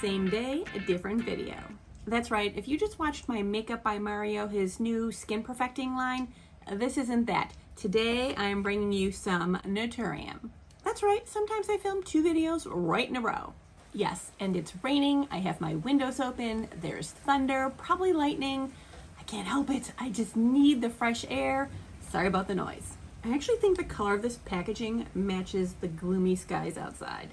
Same day, a different video. That's right, if you just watched my Makeup by Mario, his new skin perfecting line, this isn't that. Today I'm bringing you some Naturium. That's right, sometimes I film 2 videos right in a row. Yes, and it's raining, I have my windows open, there's thunder, probably lightning. I can't help it, I just need the fresh air. Sorry about the noise. I actually think the color of this packaging matches the gloomy skies outside.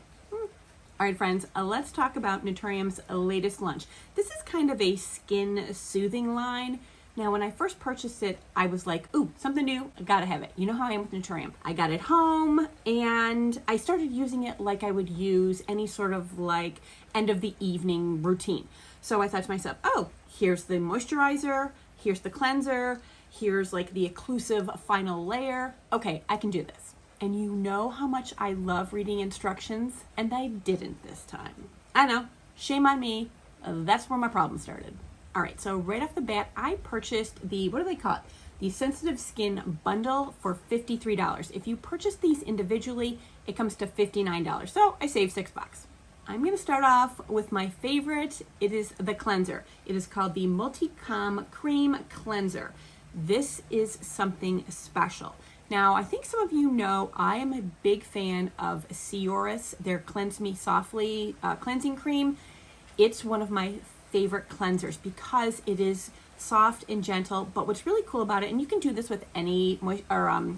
All right, friends, let's talk about Naturium's latest launch. This is kind of a skin soothing line. Now, when I first purchased it, I was like, ooh, something new, I gotta have it. You know how I am with Naturium. I got it home and I started using it like I would use any sort of like end of the evening routine. So I thought to myself, oh, here's the moisturizer, here's the cleanser, here's like the occlusive final layer. Okay, I can do this. And you know how much I love reading instructions, and I didn't this time. I know, shame on me. That's where my problem started. All right, so right off the bat, I purchased the, what do they call it? The Sensitive Skin Bundle for $53. If you purchase these individually, it comes to $59. So I saved $6. I'm gonna start off with my favorite. It is the cleanser. It is called the Multi-Com Cream Cleanser. This is something special. Now, I think some of you know I am a big fan of Cioris, their Cleanse Me Softly cleansing cream. It's one of my favorite cleansers because it is soft and gentle, but what's really cool about it, and you can do this with any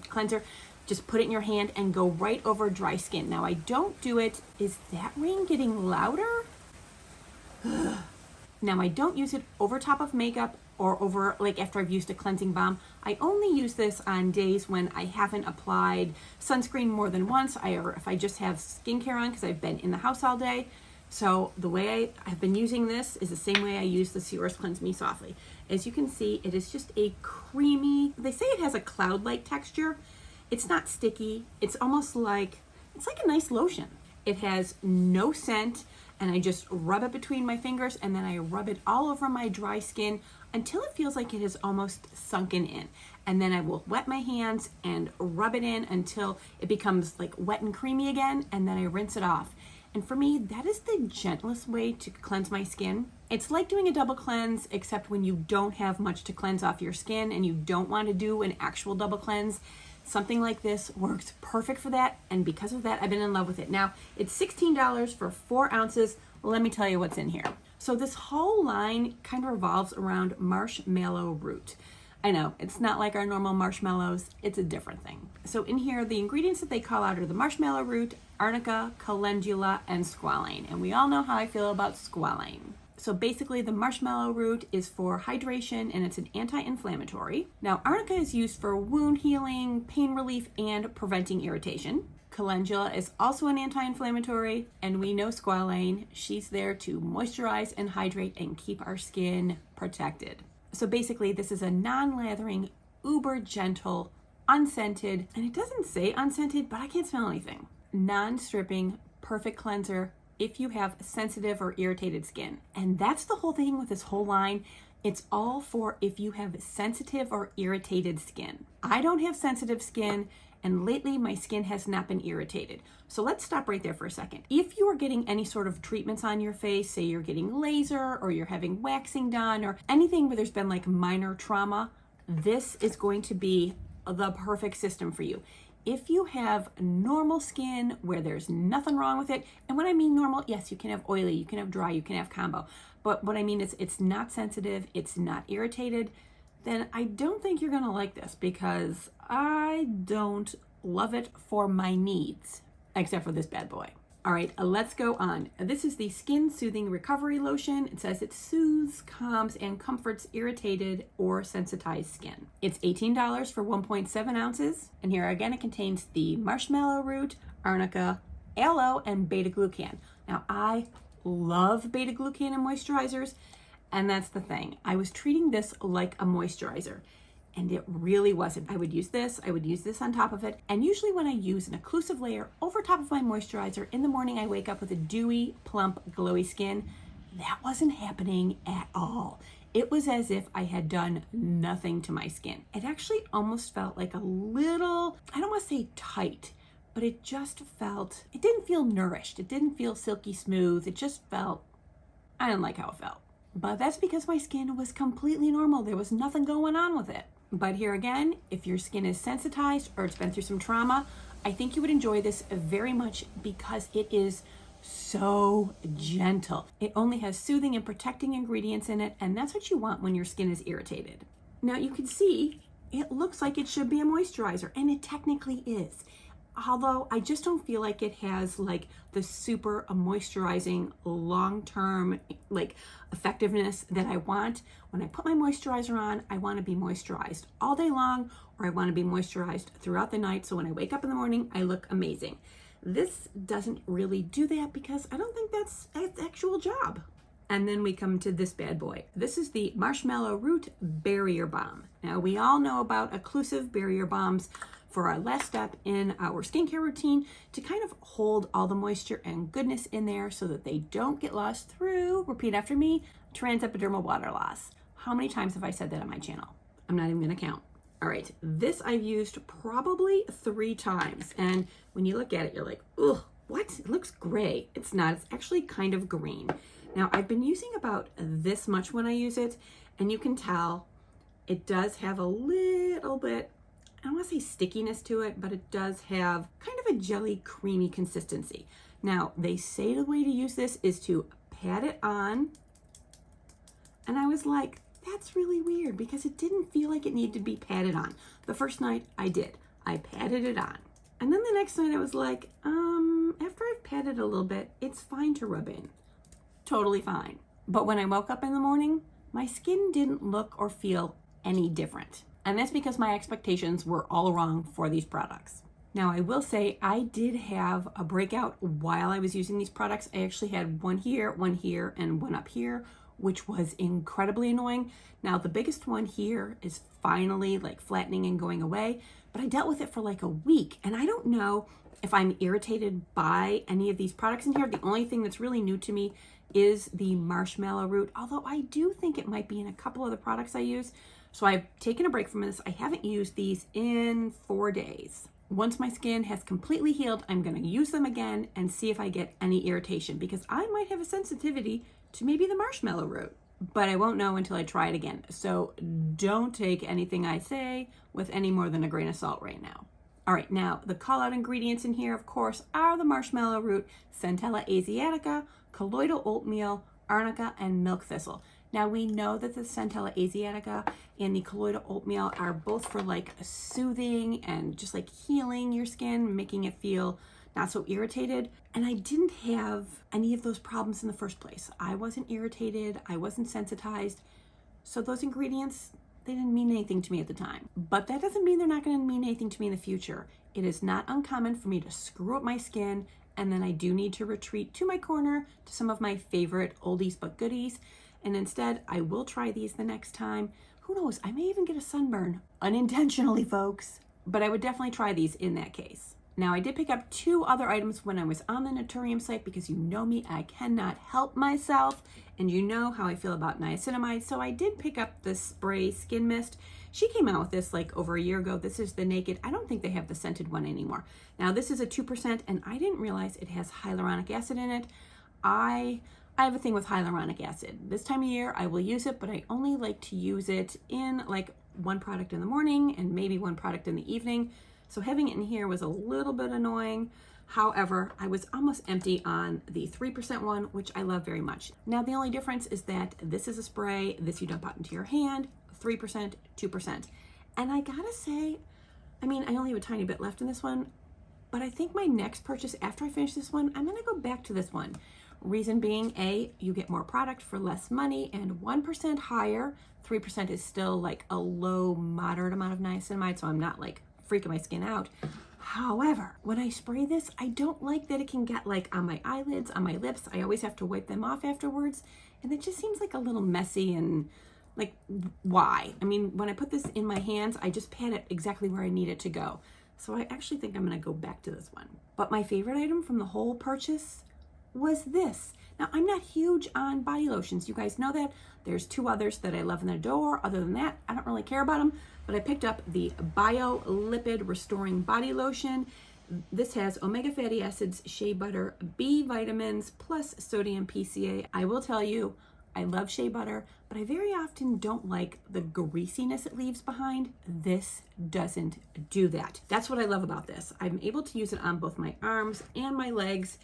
cleanser, just put it in your hand and go right over dry skin. Now, I don't do it. Is that rain getting louder? Now, I don't use it over top of makeup or over, like after I've used a cleansing balm. I only use this on days when I haven't applied sunscreen more than once, or if I just have skincare on because I've been in the house all day. So the way I've been using this is the same way I use the Cioris Cleanse Me Softly. As you can see, it is just a creamy, they say it has a cloud-like texture. It's not sticky. It's almost like, it's like a nice lotion. It has no scent, and I just rub it between my fingers and then I rub it all over my dry skin until it feels like it is almost sunken in. And then I will wet my hands and rub it in until it becomes like wet and creamy again, and then I rinse it off. And for me, that is the gentlest way to cleanse my skin. It's like doing a double cleanse, except when you don't have much to cleanse off your skin and you don't want to do an actual double cleanse. Something like this works perfect for that, and because of that, I've been in love with it. Now, it's $16 for 4 ounces. Let me tell you what's in here. So this whole line kind of revolves around marshmallow root. I know, it's not like our normal marshmallows, it's a different thing. So in here, the ingredients that they call out are the marshmallow root, arnica, calendula, and squalane. And we all know how I feel about squalane. So basically the marshmallow root is for hydration and it's an anti-inflammatory. Now arnica is used for wound healing, pain relief, and preventing irritation. Calendula is also an anti-inflammatory, and we know squalane, she's there to moisturize and hydrate and keep our skin protected. So basically this is a non-lathering, uber gentle, unscented, and it doesn't say unscented, but I can't smell anything. Non-stripping, perfect cleanser if you have sensitive or irritated skin. And that's the whole thing with this whole line. It's all for if you have sensitive or irritated skin. I don't have sensitive skin, and lately my skin has not been irritated. So let's stop right there for a second. If you are getting any sort of treatments on your face, say you're getting laser or you're having waxing done or anything where there's been like minor trauma, this is going to be the perfect system for you. If you have normal skin where there's nothing wrong with it, and when I mean normal, yes, you can have oily, you can have dry, you can have combo, but what I mean is it's not sensitive, it's not irritated, then I don't think you're gonna like this because I don't love it for my needs, except for this bad boy. All right, let's go on. This is the Skin Soothing Recovery Lotion. It says it soothes, calms, and comforts irritated or sensitized skin. It's $18 for 1.7 ounces. And here again, it contains the marshmallow root, arnica, aloe, and beta-glucan. Now, I love beta-glucan in moisturizers, and that's the thing. I was treating this like a moisturizer, and it really wasn't. I would use this on top of it, and usually when I use an occlusive layer over top of my moisturizer, in the morning I wake up with a dewy, plump, glowy skin. That wasn't happening at all. It was as if I had done nothing to my skin. It actually almost felt like a little, I don't want to say tight, but it just felt, it didn't feel nourished. It didn't feel silky smooth. It just felt I didn't like how it felt. But that's because my skin was completely normal. There was nothing going on with it. But here again, if your skin is sensitized or it's been through some trauma, I think you would enjoy this very much because it is so gentle. It only has soothing and protecting ingredients in it, and that's what you want when your skin is irritated. Now you can see it looks like it should be a moisturizer, and it technically is. Although I just don't feel like it has like the super moisturizing long-term like effectiveness that I want. When I put my moisturizer on, I want to be moisturized all day long, or I want to be moisturized throughout the night. So when I wake up in the morning, I look amazing. This doesn't really do that because I don't think that's its actual job. And then we come to this bad boy. This is the Marshmallow Root Barrier Balm. Now we all know about occlusive barrier balms for our last step in our skincare routine to kind of hold all the moisture and goodness in there so that they don't get lost through, repeat after me, transepidermal water loss. How many times have I said that on my channel? I'm not even gonna count. All right, this I've used probably 3 times. And when you look at it, you're like, ugh, what? It looks gray. It's not, it's actually kind of green. Now I've been using about this much when I use it, and you can tell it does have a little bit, I don't want to say stickiness to it, but it does have kind of a jelly creamy consistency. Now they say the way to use this is to pat it on, and I was like, that's really weird because it didn't feel like it needed to be patted on. The first night I did, I patted it on. And then the next night I was like, after I've patted a little bit, it's fine to rub in. Totally fine. But when I woke up in the morning, my skin didn't look or feel any different. And that's because my expectations were all wrong for these products. Now I will say I did have a breakout while I was using these products. I actually had one here, and one up here, which was incredibly annoying. Now the biggest one here is finally like flattening and going away, but I dealt with it for like a week, and I don't know if I'm irritated by any of these products in here. The only thing that's really new to me is the Marshmallow Root, although I do think it might be in a couple other products I use. So I've taken a break from this. I haven't used these in 4 days. Once my skin has completely healed, I'm gonna use them again and see if I get any irritation, because I might have a sensitivity to maybe the Marshmallow Root, but I won't know until I try it again. So don't take anything I say with any more than a grain of salt right now. All right, now the call out ingredients in here, of course, are the Marshmallow Root, Centella asiatica, colloidal oatmeal, arnica, and milk thistle. Now we know that the Centella asiatica and the colloidal oatmeal are both for like soothing and just like healing your skin, making it feel not so irritated. And I didn't have any of those problems in the first place. I wasn't irritated, I wasn't sensitized. So those ingredients, they didn't mean anything to me at the time. But that doesn't mean they're not gonna mean anything to me in the future. It is not uncommon for me to screw up my skin, and then I do need to retreat to my corner to some of my favorite oldies but goodies. And instead, I will try these the next time. Who knows, I may even get a sunburn, unintentionally, folks. But I would definitely try these in that case. Now, I did pick up 2 other items when I was on the Naturium site, because you know me, I cannot help myself. And you know how I feel about niacinamide. So I did pick up the spray skin mist. She came out with this like over a year ago. This is the Naked. I don't think they have the scented one anymore. Now, this is a 2%, and I didn't realize it has hyaluronic acid in it. I have a thing with hyaluronic acid. This time of year, I will use it, but I only like to use it in like 1 product in the morning and maybe 1 product in the evening. So having it in here was a little bit annoying. However, I was almost empty on the 3% one, which I love very much. Now, the only difference is that this is a spray, this you dump out into your hand, 3%, 2%. And I gotta say, I mean, I only have a tiny bit left in this one, but I think my next purchase after I finish this one, I'm gonna go back to this one. Reason being, A, you get more product for less money, and 1% higher. 3% is still like a low, moderate amount of niacinamide, so I'm not like freaking my skin out. However, when I spray this, I don't like that it can get like on my eyelids, on my lips. I always have to wipe them off afterwards, and it just seems like a little messy and like, why? I mean, when I put this in my hands, I just pat it exactly where I need it to go. So I actually think I'm gonna go back to this one. But my favorite item from the whole purchase was this. Now, I'm not huge on body lotions. You guys know that. There's 2 others that I love in the door. Other than that, I don't really care about them. But I picked up the Bio Lipid Restoring Body Lotion. This has omega fatty acids, shea butter, B vitamins, plus sodium PCA. I will tell you, I love shea butter, but I very often don't like the greasiness it leaves behind. This doesn't do that. That's what I love about this. I'm able to use it on both my arms and my legs,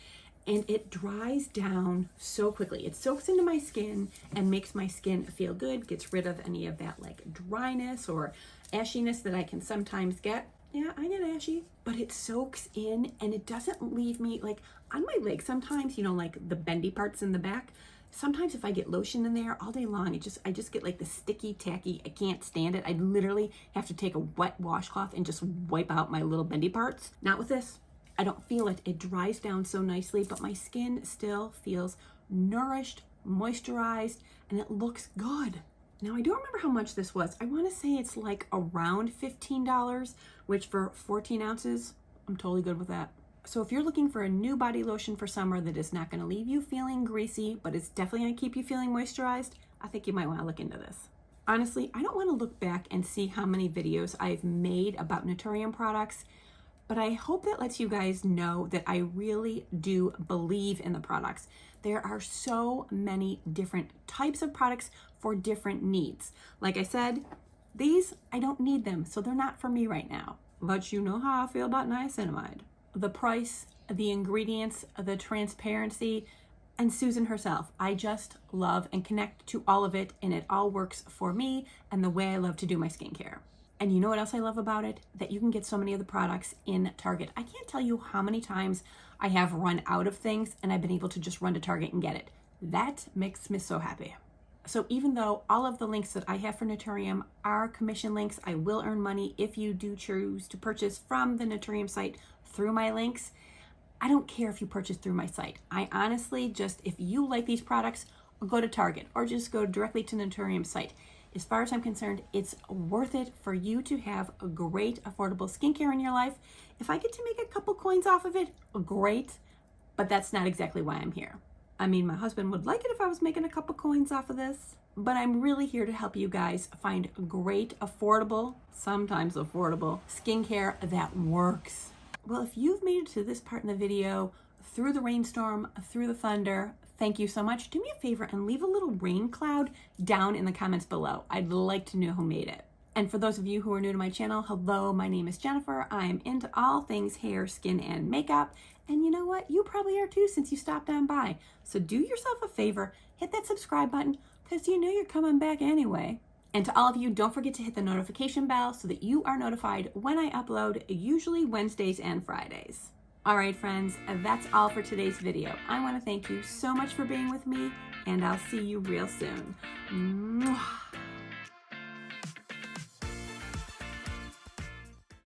and it dries down so quickly. It soaks into my skin and makes my skin feel good, gets rid of any of that like dryness or ashiness that I can sometimes get. Yeah, I get ashy, but it soaks in and it doesn't leave me like on my legs sometimes, you know, like the bendy parts in the back. Sometimes if I get lotion in there all day long, I just get like the sticky, tacky, I can't stand it. I literally have to take a wet washcloth and just wipe out my little bendy parts. Not with this. I don't feel it. It dries down so nicely, but my skin still feels nourished, moisturized, and it looks good. Now, I don't remember how much this was. I want to say it's like around $15, which for 14 ounces, I'm totally good with that. So if you're looking for a new body lotion for summer that is not going to leave you feeling greasy, but it's definitely going to keep you feeling moisturized, I think you might want to look into this. Honestly, I don't want to look back and see how many videos I've made about Naturium products, but I hope that lets you guys know that I really do believe in the products. There are so many different types of products for different needs. Like I said, these, I don't need them, so they're not for me right now. But you know how I feel about niacinamide. The price, the ingredients, the transparency, and Susan herself. I just love and connect to all of it, and it all works for me and the way I love to do my skincare. And you know what else I love about it? That you can get so many of the products in Target. I can't tell you how many times I have run out of things and I've been able to just run to Target and get it. That makes me so happy. So even though all of the links that I have for Naturium are commission links, I will earn money if you do choose to purchase from the Naturium site through my links. I don't care if you purchase through my site. I honestly just, if you like these products, go to Target or just go directly to Naturium site. As far as I'm concerned, it's worth it for you to have a great, affordable skincare in your life. If I get to make a couple coins off of it, great, but that's not exactly why I'm here. I mean, my husband would like it if I was making a couple coins off of this, but I'm really here to help you guys find great, affordable, sometimes affordable, skincare that works. Well, if you've made it to this part in the video, through the rainstorm, through the thunder, thank you so much. Do me a favor and leave a little rain cloud down in the comments below. I'd like to know who made it. And for those of you who are new to my channel, hello, my name is Jennifer. I'm into all things hair, skin, and makeup. And you know what? You probably are too since you stopped on by. So do yourself a favor, hit that subscribe button because you know you're coming back anyway. And to all of you, don't forget to hit the notification bell so that you are notified when I upload, usually Wednesdays and Fridays. All right, friends, that's all for today's video. I want to thank you so much for being with me, and I'll see you real soon. Mwah.